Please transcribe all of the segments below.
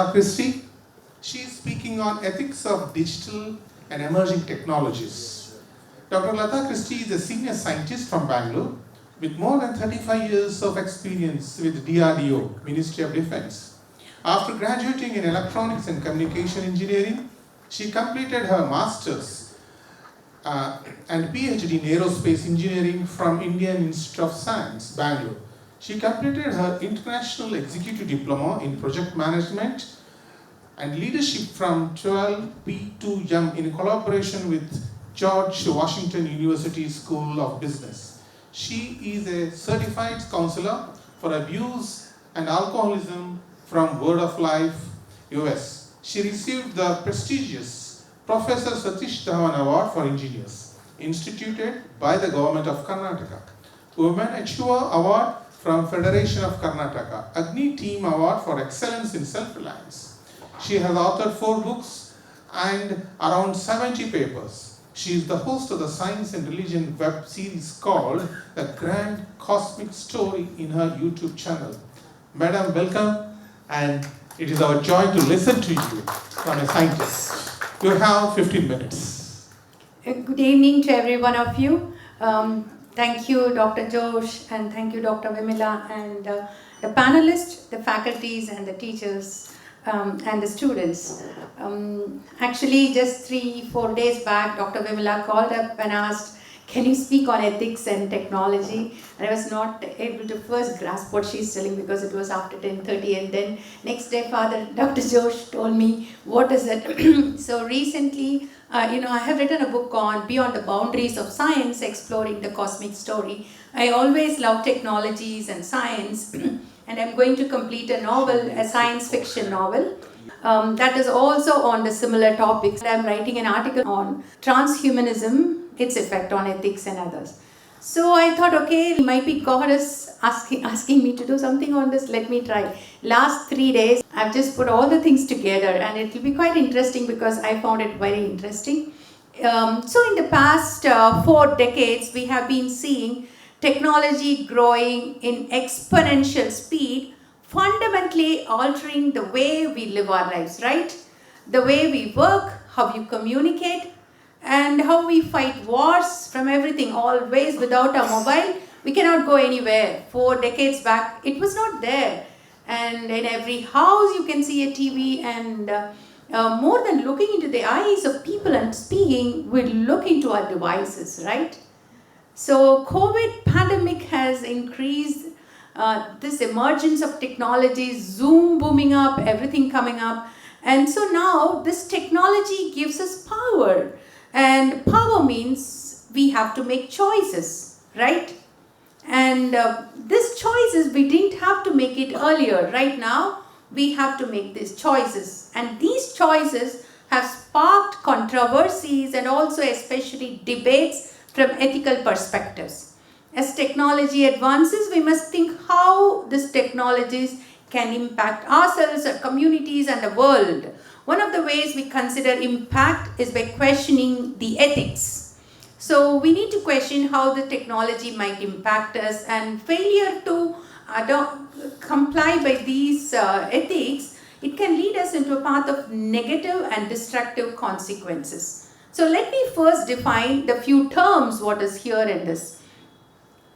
Latha Christie. She is speaking on ethics of digital and emerging technologies. Dr. Latha Christie is a senior scientist from Bangalore with more than 35 years of experience with DRDO, Ministry of Defense. After graduating in Electronics and Communication Engineering, she completed her Master's and PhD in Aerospace Engineering from Indian Institute of Science, Bangalore. She completed her International Executive Diploma in Project Management and Leadership from 12P2M in collaboration with George Washington University School of Business. She is a certified counselor for abuse and alcoholism from Word of Life, US. She received the prestigious Professor Satish Dhawan Award for Engineers, instituted by the Government of Karnataka. Women Achiever Award from Federation of Karnataka, Agni Team Award for Excellence in Self-Reliance. She has authored 4 books and around 70 papers. She is the host of the Science and Religion web series called The Grand Cosmic Story in her YouTube channel. Madam, welcome, and it is our joy to listen to you from a scientist. You have 15 minutes. Good evening to every one of you. Thank you, Dr. Josh, and thank you, Dr. Vimala, and the panelists, the faculties, and the teachers, and the students. Actually, just 3-4 days back, Dr. Vimala called up and asked, can you speak on ethics and technology? And I was not able to first grasp what she's telling because it was after 10:30, and then next day, Dr. Josh told me, what is it? So recently, I have written a book on Beyond the Boundaries of Science, Exploring the Cosmic Story. I always love technologies and science, and I'm going to complete a novel, a science fiction novel, that is also on the similar topics. I'm writing an article on transhumanism, its effect on ethics and others. So I thought, okay, might be God is asking me to do something on this, let me try. Last 3 days, I've just put all the things together, and it will be quite interesting because I found it very interesting. So in the past 4 decades, we have been seeing technology growing in exponential speed, fundamentally altering the way we live our lives, right? The way we work, how you communicate, and how we fight wars from everything. Always without a mobile, we cannot go anywhere. 4 decades back, it was not there. And in every house, you can see a TV, and more than looking into the eyes of people and speaking, we look into our devices, right? So COVID pandemic has increased this emergence of technology, Zoom booming up, everything coming up. And so now this technology gives us power. And power means we have to make choices, right? And these choices, we didn't have to make it earlier. Right now, we have to make these choices. And these choices have sparked controversies and also especially debates from ethical perspectives. As technology advances, we must think how these technologies can impact ourselves, our communities, and the world. One of the ways we consider impact is by questioning the ethics. So we need to question how the technology might impact us, and failure to comply by these ethics, it can lead us into a path of negative and destructive consequences. So let me first define the few terms what is here in this.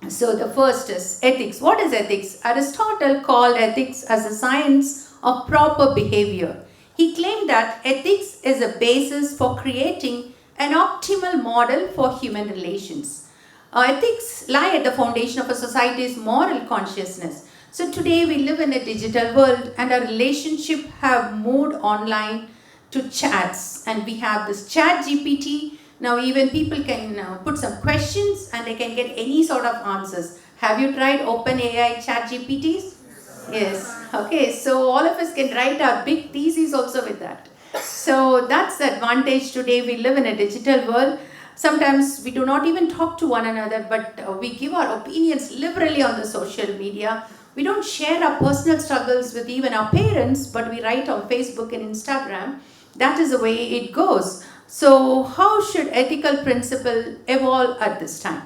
So the first is ethics. What is ethics? Aristotle called ethics as a science of proper behavior. He claimed that ethics is a basis for creating an optimal model for human relations. Ethics lie at the foundation of a society's moral consciousness. So today we live in a digital world, and our relationship have moved online to chats, and we have this chat GPT. Now even people can put some questions and they can get any sort of answers. Have you tried OpenAI chat GPTs? Yes. Okay, so all of us can write our big theses also with that. So that's the advantage today. We live in a digital world. Sometimes we do not even talk to one another, but we give our opinions liberally on the social media. We don't share our personal struggles with even our parents, but we write on Facebook and Instagram. That is the way it goes. So how should ethical principle evolve at this time?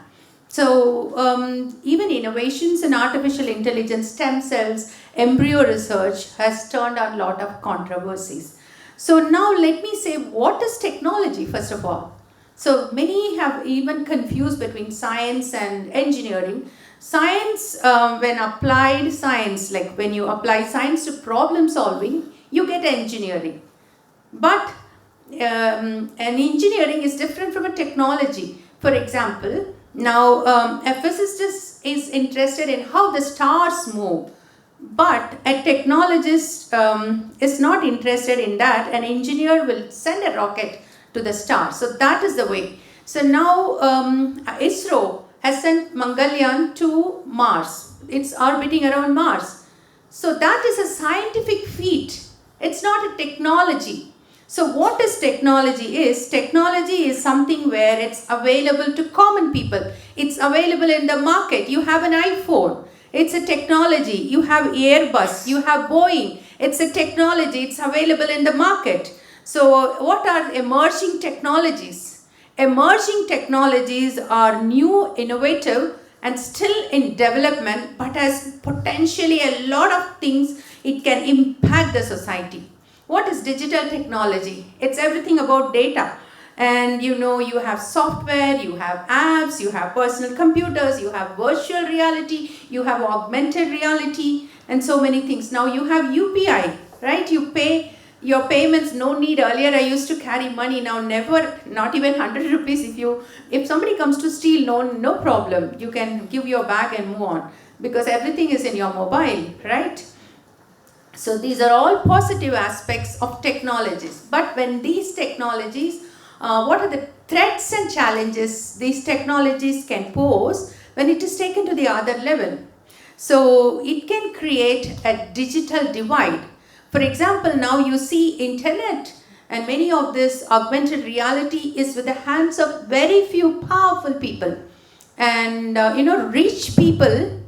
So even innovations in artificial intelligence, stem cells, embryo research has turned on a lot of controversies. So now let me say, what is technology first of all? So many have even confused between science and engineering. Science, when applied science, like when you apply science to problem solving, you get engineering. But an engineering is different from a technology. For example, now a physicist is interested in how the stars move, but a technologist is not interested in that. An engineer will send a rocket to the star. So that is the way. So now ISRO has sent Mangalyaan to Mars. It's orbiting around Mars. So that is a scientific feat. It's not a technology. So what is technology is? Technology is something where it's available to common people. It's available in the market. You have an iPhone. It's a technology. You have Airbus. You have Boeing. It's a technology. It's available in the market. So what are emerging technologies? Emerging technologies are new, innovative, and still in development, but has potentially a lot of things it can impact the society. What is digital technology? It's everything about data. And you know, you have software, you have apps, you have personal computers, you have virtual reality, you have augmented reality, and so many things. Now you have UPI, right? You pay your payments, no need. Earlier I used to carry money, now never, not even 100 rupees. If somebody comes to steal, no problem. You can give your bag and move on, because everything is in your mobile, right? So these are all positive aspects of technologies. But when these technologies, what are the threats and challenges these technologies can pose when it is taken to the other level? So it can create a digital divide. For example, now you see internet, and many of this augmented reality is with the hands of very few powerful people. And rich people,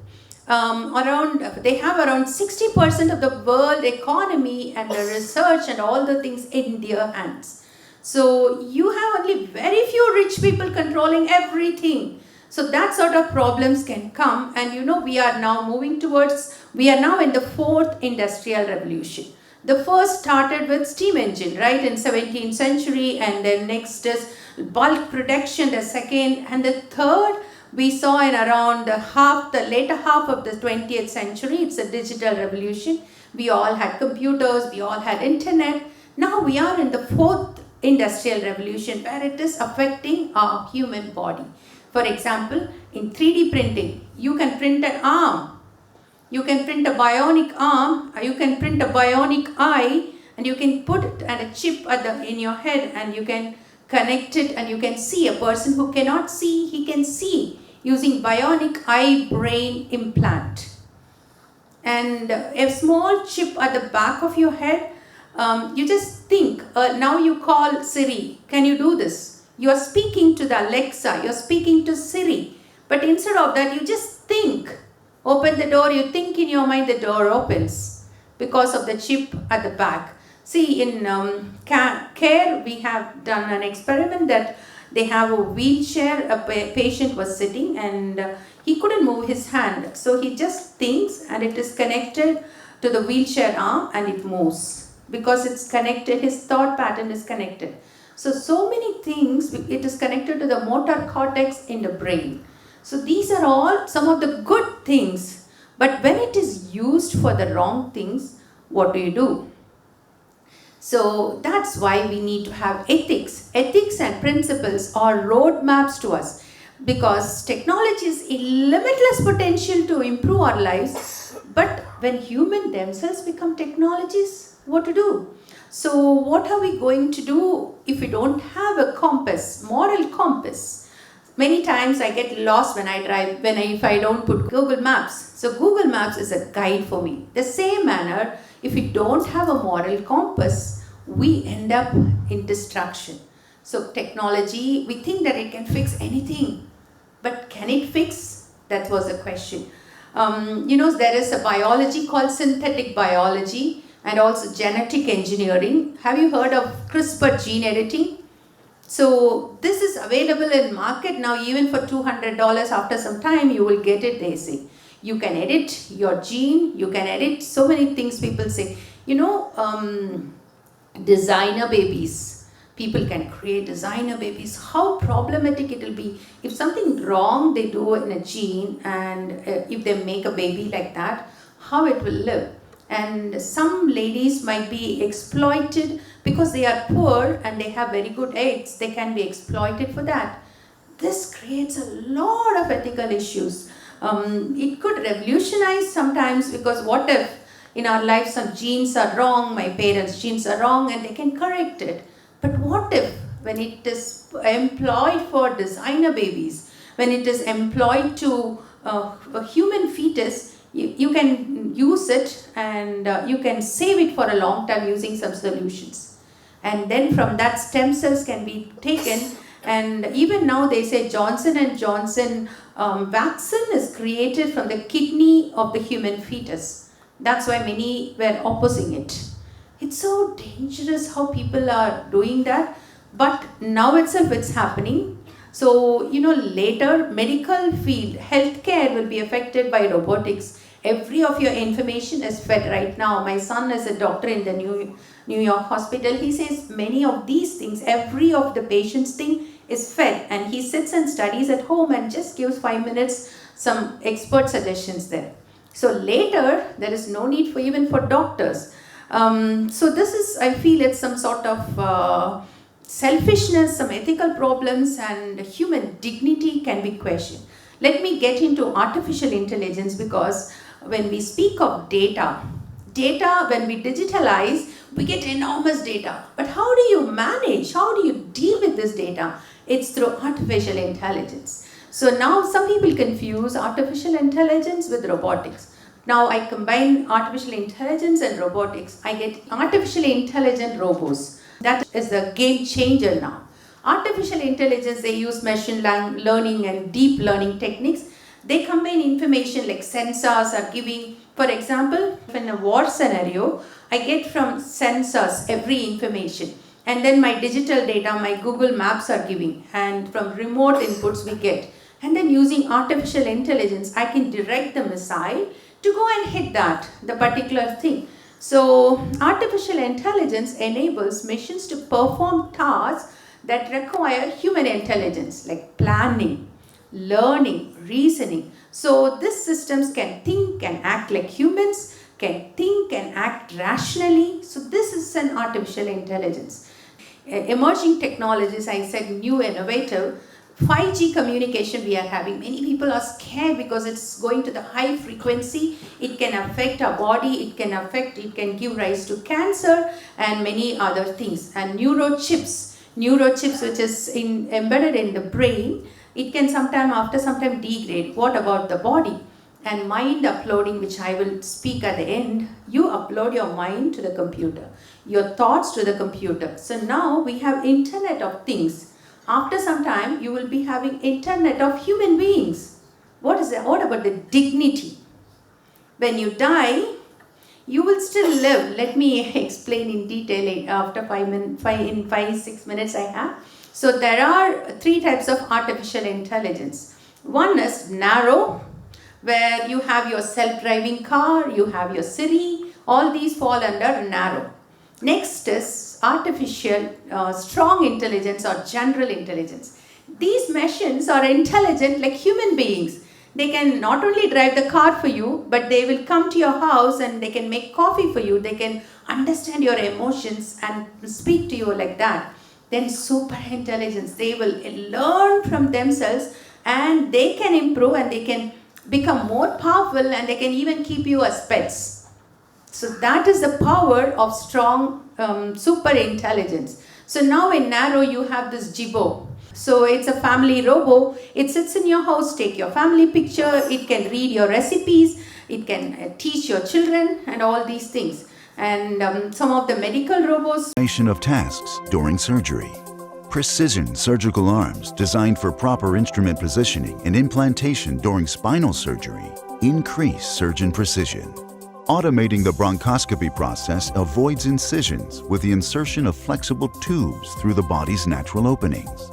they have around 60% of the world economy and the research and all the things in their hands. So you have only very few rich people controlling everything. So that sort of problems can come, and we are now in the fourth industrial revolution. The first started with steam engine, right, in 17th century, and then next is bulk production, the second, and the third we saw in around the later half of the 20th century. It's a digital revolution. We all had computers, we all had internet. Now we are in the fourth industrial revolution, where it is affecting our human body. For example, in 3D printing, you can print an arm, you can print a bionic arm, you can print a bionic eye, and you can put it and a chip in your head, and you can connect it, and you can see. A person who cannot see, he can see using bionic eye brain implant. And a small chip at the back of your head, you just think, now you call Siri, can you do this? You are speaking to the Alexa, you are speaking to Siri, but instead of that, you just think. Open the door, you think in your mind, the door opens because of the chip at the back. See, in care, we have done an experiment that they have a wheelchair, a patient was sitting, and he couldn't move his hand. So he just thinks, and it is connected to the wheelchair arm, and it moves because it's connected, his thought pattern is connected. So many things, it is connected to the motor cortex in the brain. So these are all some of the good things. But when it is used for the wrong things, what do? So that's why we need to have ethics. Ethics and principles are roadmaps to us, because technology is a limitless potential to improve our lives. But when humans themselves become technologies, what to do? So what are we going to do if we don't have a compass, moral compass? Many times I get lost when I drive, if I don't put Google Maps. So Google Maps is a guide for me. The same manner, if we don't have a moral compass, we end up in destruction. So technology, we think that it can fix anything, but can it fix? That was a question. There is a biology called synthetic biology, and also genetic engineering. Have you heard of CRISPR gene editing? So this is available in market now even for $200. After some time you will get it, they say. You can edit your gene, you can edit so many things. People say, designer babies. People can create designer babies. How problematic it will be if something wrong they do in a gene, and if they make a baby like that, how it will live. And some ladies might be exploited because they are poor and they have very good eggs. They can be exploited for that. This creates a lot of ethical issues. It could revolutionize sometimes, because what if in our life some genes are wrong, my parents' genes are wrong, and they can correct it. But what if when it is employed for designer babies, when it is employed to a human fetus, you can use it and you can save it for a long time using some solutions. And then from that stem cells can be taken, and even now they say Johnson & Johnson vaccine is created from the kidney of the human fetus. That's why many were opposing it. It's so dangerous how people are doing that, but now itself it's happening. So, later medical field, healthcare will be affected by robotics. Every of your information is fed right now. My son is a doctor in the New York hospital. He says many of these things, every of the patient's thing is fed, and he sits and studies at home and just gives 5 minutes some expert suggestions there. So later there is no need for even for doctors. So this is, I feel it's some sort of selfishness, some ethical problems, and human dignity can be questioned. Let me get into artificial intelligence, because when we speak of data, when we digitalize, we get enormous data. But how do you manage? How do you deal with this data? It's through artificial intelligence. So now some people confuse artificial intelligence with robotics. Now I combine artificial intelligence and robotics. I get artificially intelligent robots. That is the game changer now. Artificial intelligence, they use machine learning and deep learning techniques. They combine information like sensors are giving. For example, in a war scenario, I get from sensors every information. And then my digital data, my Google Maps are giving. And from remote inputs we get. And then using artificial intelligence, I can direct the missile to go and hit the particular thing. So artificial intelligence enables machines to perform tasks that require human intelligence, like planning, learning, reasoning. So these systems can think and act like humans, can think and act rationally. So this is an artificial intelligence. Emerging technologies, I said new, innovative. 5G communication we are having. Many people are scared because it's going to the high frequency. It can affect our body, it can give rise to cancer and many other things. And neurochips which is embedded in the brain, it can after some time degrade. What about the body? And mind uploading, which I will speak at the end. You upload your mind to the computer, your thoughts to the computer. So now we have Internet of Things. After some time, you will be having Internet of human beings. What is that? What about the dignity? When you die, you will still live. Let me explain in detail after 5-6 minutes I have. So there are 3 types of artificial intelligence. One is narrow, where you have your self-driving car, you have your Siri, all these fall under narrow. Next is artificial strong intelligence or general intelligence. These machines are intelligent like human beings. They can not only drive the car for you, but they will come to your house and they can make coffee for you. They can understand your emotions and speak to you like that. Then super intelligence, they will learn from themselves and they can improve and they can become more powerful and they can even keep you as pets. So that is the power of strong super intelligence. So now in narrow you have this Jibo. So it's a family robo. It sits in your house, take your family picture, it can read your recipes, it can teach your children and all these things. And some of the medical robots. Of tasks during surgery. Precision surgical arms designed for proper instrument positioning and implantation during spinal surgery increase surgeon precision. Automating the bronchoscopy process avoids incisions with the insertion of flexible tubes through the body's natural openings.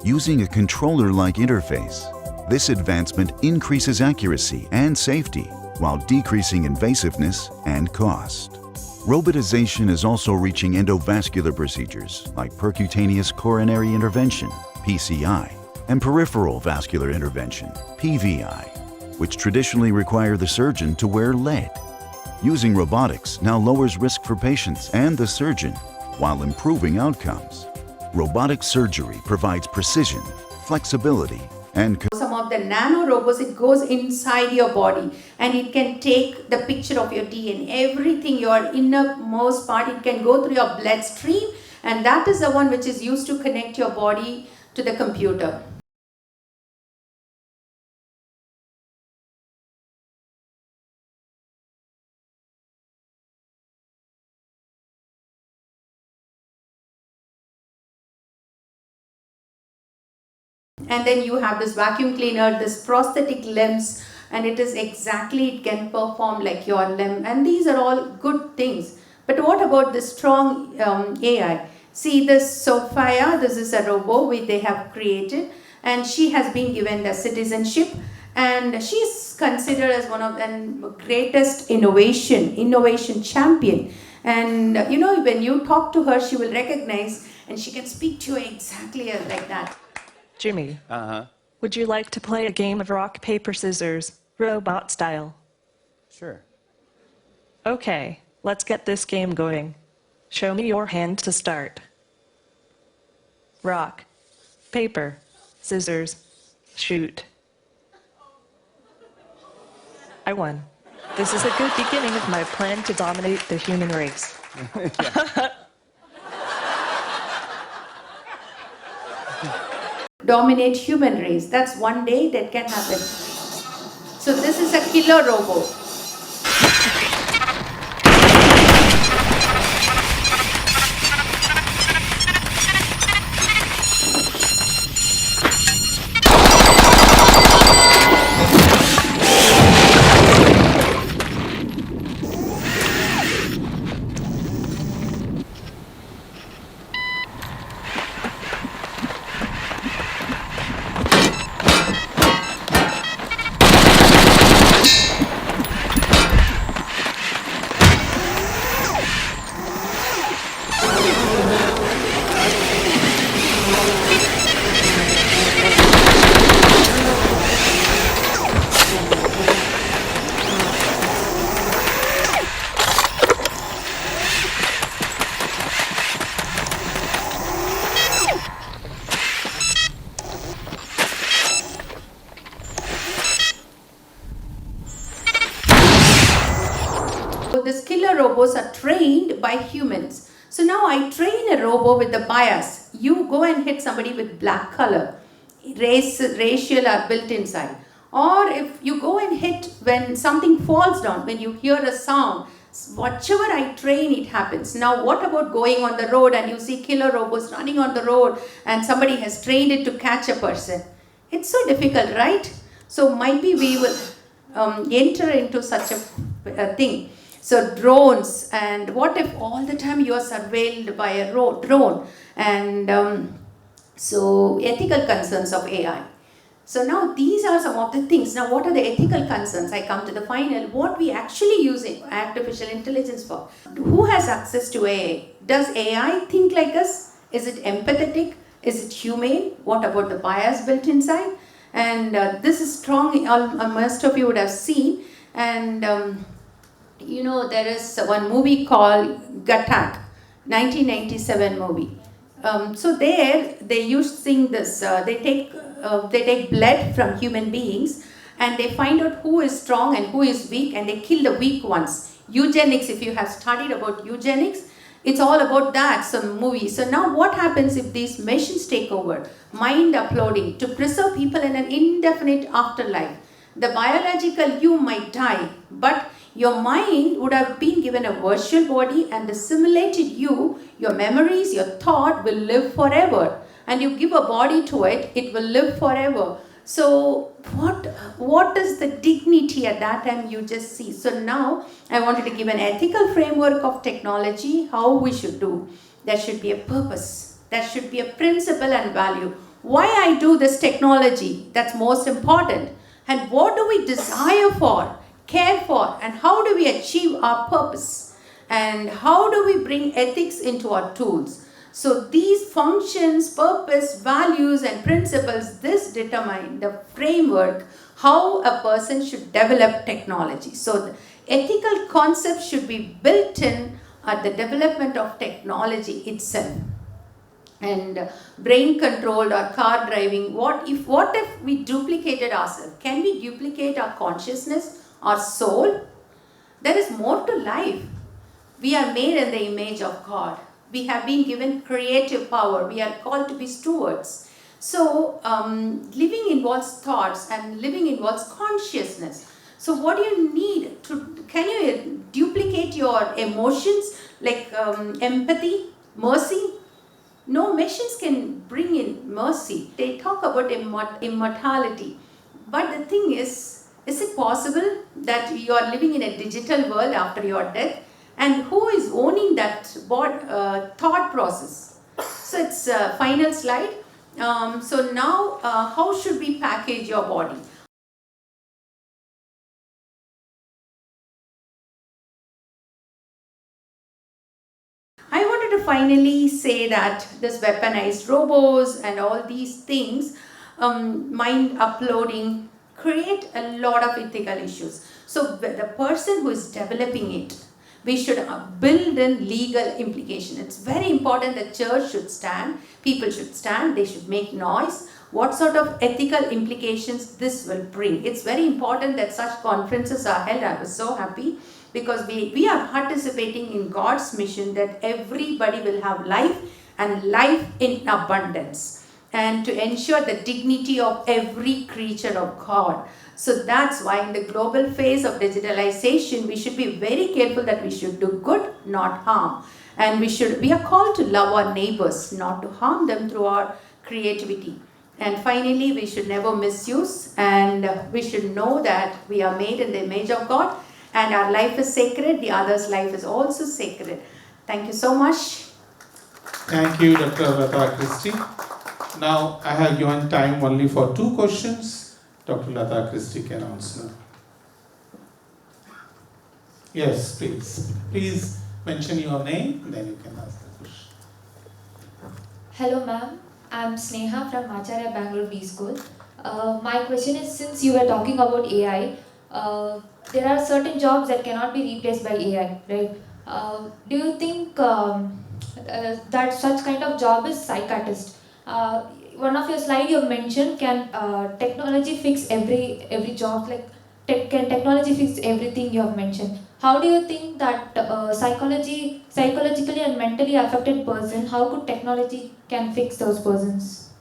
Using a controller-like interface, this advancement increases accuracy and safety while decreasing invasiveness and cost. Robotization is also reaching endovascular procedures like percutaneous coronary intervention, PCI, and peripheral vascular intervention, PVI, which traditionally require the surgeon to wear lead. Using robotics now lowers risk for patients and the surgeon while improving outcomes. Robotic surgery provides precision, flexibility, and some of the nano robots, it goes inside your body and it can take the picture of your DNA, everything, your innermost part, it can go through your bloodstream, and that is the one which is used to connect your body to the computer. And then you have this vacuum cleaner, this prosthetic limbs, and it is exactly, it can perform like your limb, and these are all good things. But what about the strong AI? See this Sophia, this is a robot which they have created, and she has been given the citizenship, and she's considered as one of the greatest innovation champion. And you know, when you talk to her, she will recognize and she can speak to you exactly like that. Jimmy, would you like to play a game of rock, paper, scissors, robot style? Sure. Okay, let's get this game going. Show me your hand to start. Rock, paper, scissors, shoot. I won. This is a good beginning of my plan to dominate the human race. Dominate human race. That's one day that can happen. So this is a killer robot. So these killer robots are trained by humans. So now I train a robot with the bias. You go and hit somebody with black color. Racial are built inside. Or if you go and hit when something falls down, when you hear a sound, whatever I train, it happens. Now what about going on the road and you see killer robots running on the road and somebody has trained it to catch a person? It's so difficult, right? So might be we will enter into such a thing. So drones, and what if all the time you are surveilled by a drone? And so ethical concerns of AI. So now these are some of the things. Now what are the ethical concerns? I come to the final. What we actually use artificial intelligence for? Who has access to AI? Does AI think like us? Is it empathetic? Is it humane? What about the bias built inside? And this is strong, most of you would have seen. And you know, there is one movie called Gattack, 1997 movie. So there they using this, they take blood from human beings and they find out who is strong and who is weak, and they kill the weak ones. Eugenics, if you have studied about eugenics, it's all about that, some movie. So now what happens if these machines take over? Mind uploading to preserve people in an indefinite afterlife. The biological you might die, but your mind would have been given a virtual body, and the simulated you, your memories, your thought will live forever. And you give a body to it, it will live forever. So what is the dignity at that time you just see. So now I wanted to give an ethical framework of technology, how we should do. There should be a purpose, there should be a principle and value. Why I do this technology, that's most important. And what do we desire for, care for, and how do we achieve our purpose? And how do we bring ethics into our tools? So these functions, purpose, values, and principles, this determine the framework how a person should develop technology. So the ethical concepts should be built in at the development of technology itself. And brain controlled or car driving, what if we duplicated ourselves? Can we duplicate our consciousness, our soul? There is more to life. We are made in the image of God. We have been given creative power. We are called to be stewards. So living involves thoughts and living involves consciousness. So what do you need to, can you duplicate your emotions like empathy, mercy? No machines can bring in mercy. They talk about immortality. But the thing is it possible that you are living in a digital world after your death? And who is owning that thought process? So it's a final slide. So now, how should we package your body? I wanted to finally say that this weaponized robots and all these things, mind uploading, create a lot of ethical issues. So the person who is developing it, we should build in legal implication. It's very important the church should stand, people should stand, they should make noise. What sort of ethical implications this will bring? It's very important that such conferences are held. I was so happy because we are participating in God's mission that everybody will have life and life in abundance, and to ensure the dignity of every creature of God. So that's why in the global phase of digitalization, we should be very careful that we should do good, not harm. And we are called to love our neighbors, not to harm them through our creativity. And finally, we should never misuse, and we should know that we are made in the image of God and our life is sacred, the other's life is also sacred. Thank you so much. Thank you, Dr. Latha Christie. Now, I have given time only for 2 questions. Dr. Latha Christie can answer. Yes, please. Please mention your name, then you can ask the question. Hello, ma'am. I'm Sneha from Acharya Bangalore B School. My question is, since you were talking about AI, there are certain jobs that cannot be replaced by AI, right? Do you think that such kind of job is psychiatrist? One of your slide you mentioned, can technology fix every job? Like, can technology fix everything you have mentioned? How do you think that psychologically and mentally affected person, how could technology can fix those persons?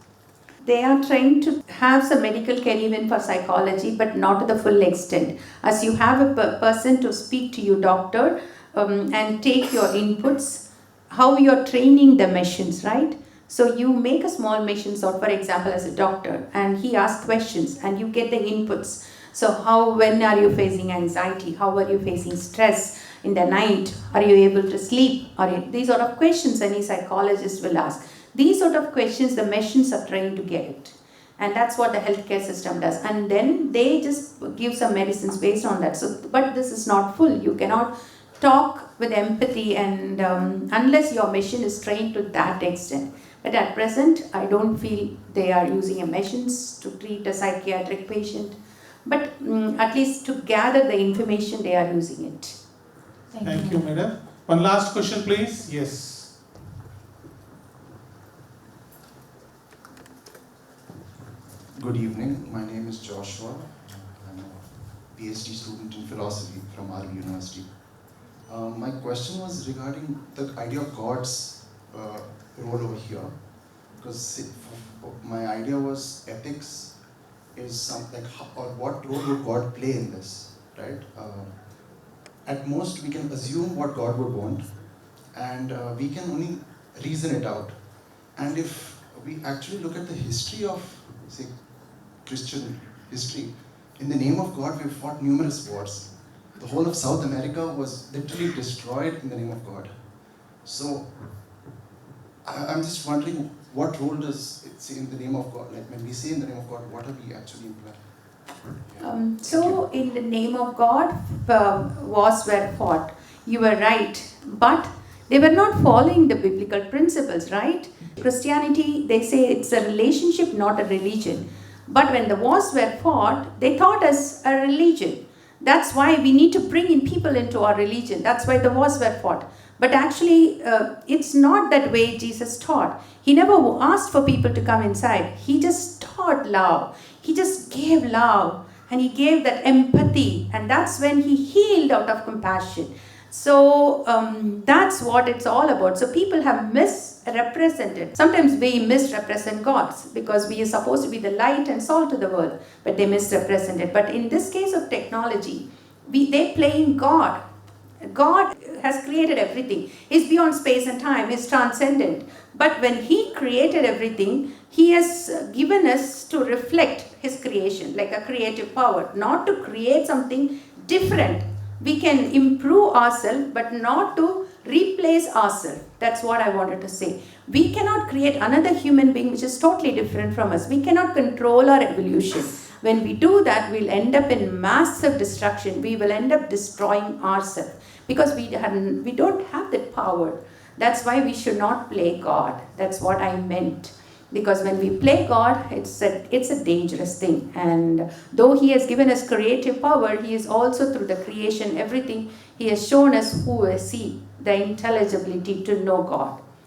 They are trying to have some medical care even for psychology, but not to the full extent. As you have a person to speak to you, doctor, and take your inputs, how you are training the machines, right? So you make a small machines out, for example, as a doctor, and he asks questions, and you get the inputs. So when are you facing anxiety? How are you facing stress in the night? Are you able to sleep? These sort of questions any psychologist will ask. These sort of questions the machines are trying to get it. And that's what the healthcare system does. And then they just give some medicines based on that. So, but this is not full. You cannot talk with empathy and unless your machine is trained to that extent. But at present, I don't feel they are using a machines to treat a psychiatric patient. But at least to gather the information, they are using it. Thank you, madam. One last question, please. Yes. Good evening. My name is Joshua. I'm a PhD student in philosophy from our university. My question was regarding the idea of God's role over here, because my idea was ethics is something like, or what role would God play in this, right? At most, we can assume what God would want, and we can only reason it out. And if we actually look at the history of, say, Christian history, in the name of God, we've fought numerous wars. The whole of South America was literally destroyed in the name of God. So, I'm just wondering, what role does it say in the name of God? Like when we say in the name of God, what are we actually implying? So, in the name of God, wars were fought. You were right, but they were not following the biblical principles, right? Christianity, they say it's a relationship, not a religion. But when the wars were fought, they taught us a religion. That's why we need to bring in people into our religion. That's why the wars were fought. But actually, it's not that way Jesus taught. He never asked for people to come inside. He just taught love. He just gave love. And he gave that empathy. And that's when he healed out of compassion. So that's what it's all about. So people have misrepresented. Sometimes we misrepresent God because we are supposed to be the light and salt to the world, but they misrepresent it. But in this case of technology, they're playing God. God has created everything. He's beyond space and time. He's transcendent. But when He created everything, He has given us to reflect His creation, like a creative power, not to create something different. We can improve ourselves, but not to replace ourselves. That's what I wanted to say. We cannot create another human being which is totally different from us. We cannot control our evolution. When we do that, we'll end up in massive destruction. We will end up destroying ourselves because we don't have that power. That's why we should not play God. That's what I meant. Because when we play God, it's a dangerous thing. And though He has given us creative power, He is also through the creation, everything, He has shown us who is He, the intelligibility to know God.